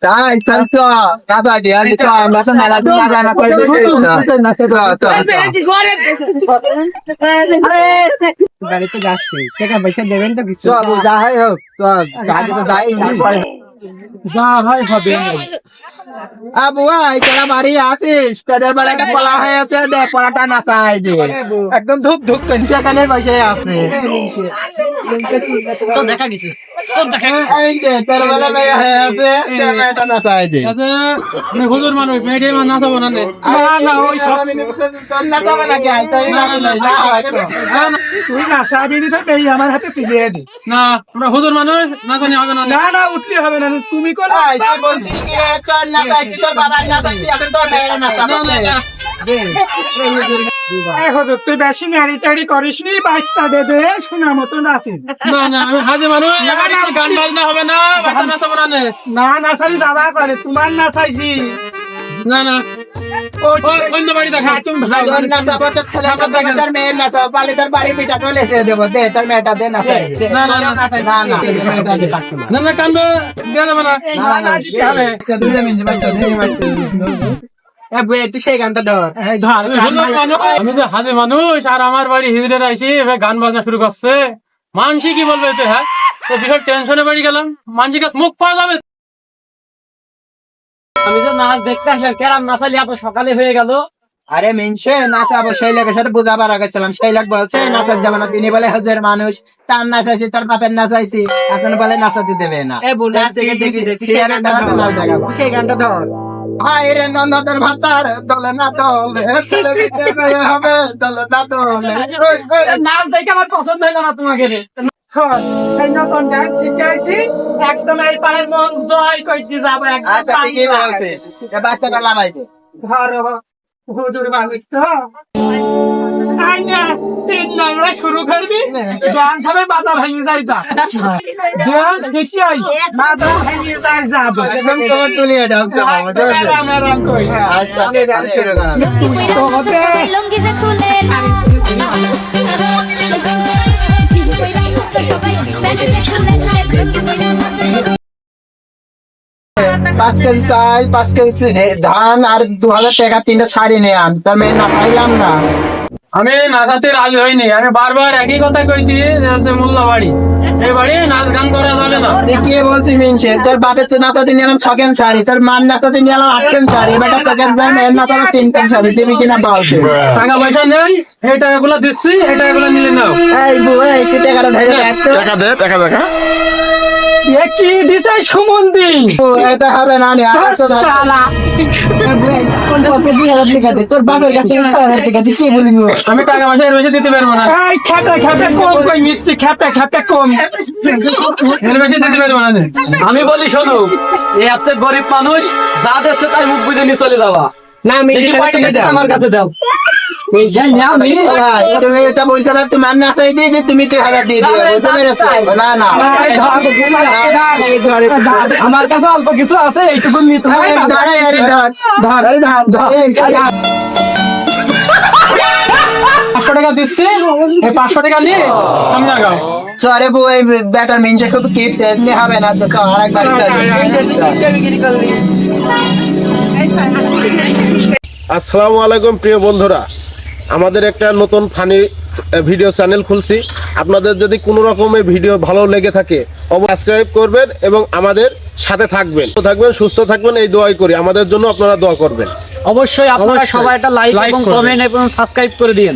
তাই তো কাবা দিয়া দিছো আমরা তো মেলা তো না করে গাড়িতে যাচ্ছি টাকা পয়সা দেবেন তো কিছু যা হয় হোক তো গাড়ি তো যাই যা হয় হবে আবু আই তোরা বাড়ি আসিস তোদের বেলা একটা পলা হয়ে আছে দে পলাটা না চাই দে একদম ধুক ধুক পেনছে এখানে বসে আছে তো দেখা গেছে তোর বেলা মেয়ে হয়ে আছে মেয়েটা না চাই দে হুজুর মানুষ মেয়েটে না চাবো না না না ওই সব তোর না চাবে নাকি আই তাই না তুই না চাবি দিতে পেয়ে আমার হাতে তুলে দে না আমরা হুজুর মানুষ না জানি হবে না না না উঠলে হবে না তুমি কোন বলছিস কি রে তোর না চাইছি তোর বাবা না চাইছি এখন তোর মেয়ের না চাবো এই হুজুর তুই বেশি নাড়ি তাড়ি করিস নি বাচ্চা দে দে শোনা মতো নাচিস না না আমি হাজে মানুষ গান বাজনা হবে না বাচ্চা না চাবো না না নাচারি দাবা করে তোমার না চাইছি না না অন্য বাড়ি দেখা তুমি তোর না চাবো তো ছেলে তোর মেয়ের না চাবো পালে তোর বাড়ি পিঠা তো লেসে দেবো দে তোর মেয়েটা দে না না না না না মেয়েটা দে না না কান্দ দেয়া যাবে না না না তাহলে তুই জমিন বাচ্চা দে তুই সেই গানটা ধর আমি যে হাজে মানুষ আর আমার বাড়ি হিজড়ের আইসি গান বাজনা শুরু করছে মানসি কি বলবে তো হ্যাঁ তো বিশাল টেনশনে বাড়ি গেলাম মানসি কাছে মুখ পাওয়া যাবে আমি তো নাচ দেখতে আসলাম কেরাম নাচালি এত সকালে হয়ে গেল আরে মিনছে নাচাবো সেই লোকের সাথে বুঝাবার আগেছিলাম সেই লোক বলছে নাচার যাবে না তিনি বলে হাজার মানুষ তার নাচাইছি তার বাপের নাচাইছি এখন বলে নাচাতে দেবে না সেই গানটা ধর আরে নন্দর ভাতার দলে না দলে হবে দলে না দলে নাচ দেখে আমার পছন্দ হইলো না তোমাকে রে নতুন গান শিখাইছি একদম এই পায়ের মন জয় করতে যাবো আচ্ছা ঠিকই বলছিস বাচ্চাটা লাগাইছে হুজুর মানুষ তো তিন নাংলা শুরু করবি গান সবাই মাথা ভেঙে যায় যা গান শিখাই মাথা ভেঙে যায় যাবে একদম তোমার তুলিয়ে দাও আরাম কই আচ্ছা তো হবে পাঁচ কেজি চাল 5 কেজি ধান আর 2000 টাকা 3টা শাড়ি নিয়ে আন তার মেয়ে না পাইলাম না আমি নাচাতে রাজি হইনি আমি বারবার একই কথা কইছি মোল্লা বাড়ি এই বাড়ি নাচ গান করা যাবে না কে বলছি মিনছে তোর বাপের তো নাচাতে নিলাম 6 কেন শাড়ি তোর মান নাচাতে নিলাম 8 কেন শাড়ি বেটা 6 কেন মেয়ের নাচাতে 3 কেন শাড়ি তুমি কিনা বলছে টাকা পয়সা নেই এই টাকাগুলো দিচ্ছি এই টাকাগুলো নিলে নাও এই বুয়ে এই টাকাটা ধরে টাকা দে টাকা দেখা কি দিছে সুমন্দি এটা হবে না নে শালা তোর বাপের কাছে 1000 টাকা কি বলিব আমি টাকা পয়সা এর বেশি দিতে পারবো না এই খেপে খেপে কম কই মিষ্টি খেপে খেপে কম এর বেশি দিতে পারবো না আমি বলি শোনো এই এত গরিব মানুষ যা দেশে তাই মুখ বুঝে নিয়ে চলে যাওয়া না দেখি কয়টা কেজি আমার কাছে দাও তুমি এটা বলছো না তোমার নাচাই দিয়ে যে তুমি 3000 দিয়ে দিও বুঝতে পেরেছো না না আমার কাছে অল্প কিছু আছে এইটুকু নিতে হবে ধরে আরে ধর ধর আরে ধর 500 টাকা দিচ্ছি এই 500 টাকা নিয়ে আমি লাগাও সরে বই ব্যাটার মিনছে খুব কিপ টেস্টলি হবে না তো আরেকবার আসসালামু আলাইকুম প্রিয় বন্ধুরা আমাদের একটা নতুন ফানি ভিডিও চ্যানেল খুলছি আপনাদের যদি কোনো রকমের ভিডিও ভালো লেগে থাকে অবশ্যই সাবস্ক্রাইব করবেন এবং আমাদের সাথে থাকবেন সুস্থ থাকবেন এই দোয়াই করি আমাদের জন্য আপনারা দোয়া করবেন অবশ্যই আপনারা সবাই একটা লাইক এবং কমেন্ট এবং সাবস্ক্রাইব করে দিন